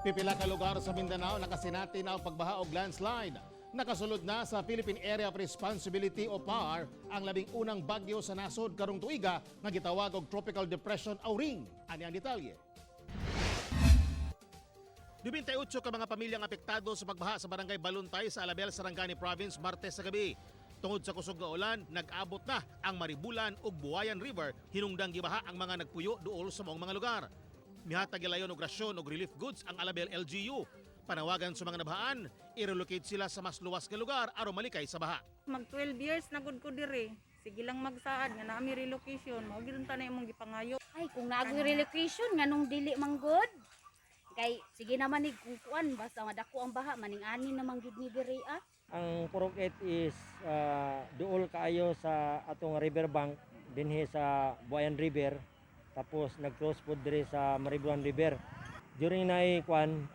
Pipila ka lugar sa Mindanao nakasinati na ang pagbaha o landslide. Nakasulod na sa Philippine Area of Responsibility o PAR ang labing-unang bagyo sa nasod karong tuiga nga gitawag og Tropical Depression Auring. Ani ang detalye. 28 ka mga pamilyang apektado sa pagbaha sa barangay Baluntay sa Alabel, Sarangani Province Martes sa gabi. Tungod sa kusog nga ulan, nag-abot na ang Maribulan ug Buayan River hinungdang gibaha ang mga nagpuyo duol sa maong mga lugar. Mihatag gilayon og rasyon ug relief goods ang Alabel LGU. Panawagan sa mga nabahaan, i-relocate sila sa mas luwas nga lugar aron malikay sa baha. Mag 12 years na gud ko diri. Sige lang magsaad nga naami relocation, mao gyud ta na imong gipangayo. Ay kung naagyo relocation nganong dili manggod. Kay sige naman ni kung kuan basta madako ang baha maning ani naman gid ni diri ah. Ang Purok 8 is duol kaayo sa atong riverbank dinhi sa Buayan River, tapos nag-cross pod diri sa Maribulan River. During naay kuan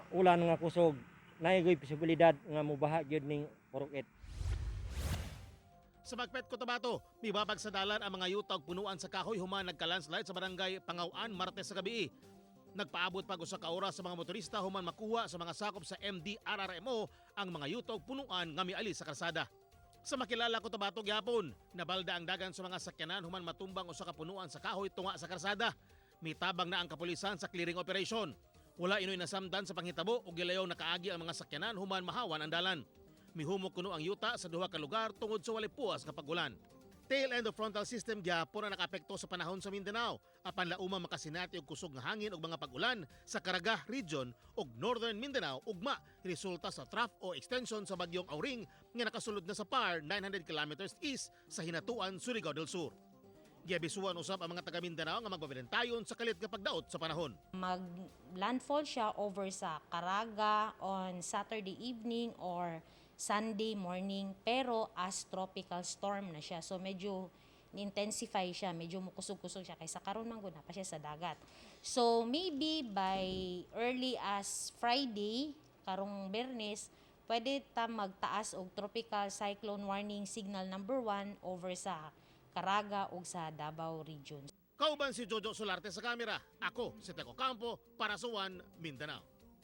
ulan nga kusog, naay goy posibilidad nga mobaha gyud ning Purok 8. Sa Magpet Cotabato, mibabag sa dalan ang mga yuta ug punuan sa kahoy human nagka-landslide sa barangay Pangawan Martes sa gabi. Nagpaabot pag usa ka oras sa mga motorista human makuha sa mga sakop sa MDRRMO ang mga yuta ug punuan nga miali sa kalsada. Sa makilala Cotabato gihapon, nabalda ang dagan sa mga sakyanan human matumbang usa ka punuan sa kahoy tunga sa kalsada. Mitabang na ang kapulisan sa clearing operation. Wala inoy nasamdan sa panghitabo ug gilayaw nakaagi ang mga sakyanan human mahawan ang dalan. Mihumok kuno ang yuta sa duha ka lugar tungod sa walay puwas nga pag-ulan. Tail end of frontal system gyapon ang nakaapekto sa panahon sa Mindanao. Apan lauma makasinati og kusog nga hangin ug mga pag-ulan sa Caraga region ug Northern Mindanao ugma resulta sa trough o extension sa bagyong Auring nga nakasulod na sa PAR 900 kilometers east sa Hinatuan, Surigao del Sur. Giabisuan usab ang mga taga Mindanao nga magbabentayon sa kalit nga pagdaot sa panahon. Mag-landfall siya over sa Caraga on Saturday evening or Sunday morning, pero as tropical storm na siya. So medyo intensify siya, medyo mukusog-kusog siya kaysa karon man gud na pa siya sa dagat. So maybe by early as Friday, karong Biyernes, pwede ta magtaas og tropical cyclone warning signal number 1 over sa Caraga ug sa Davao region. Kauban si Jojo Solarte sa kamera. Ako si Teco Campo para sa One Mindanao.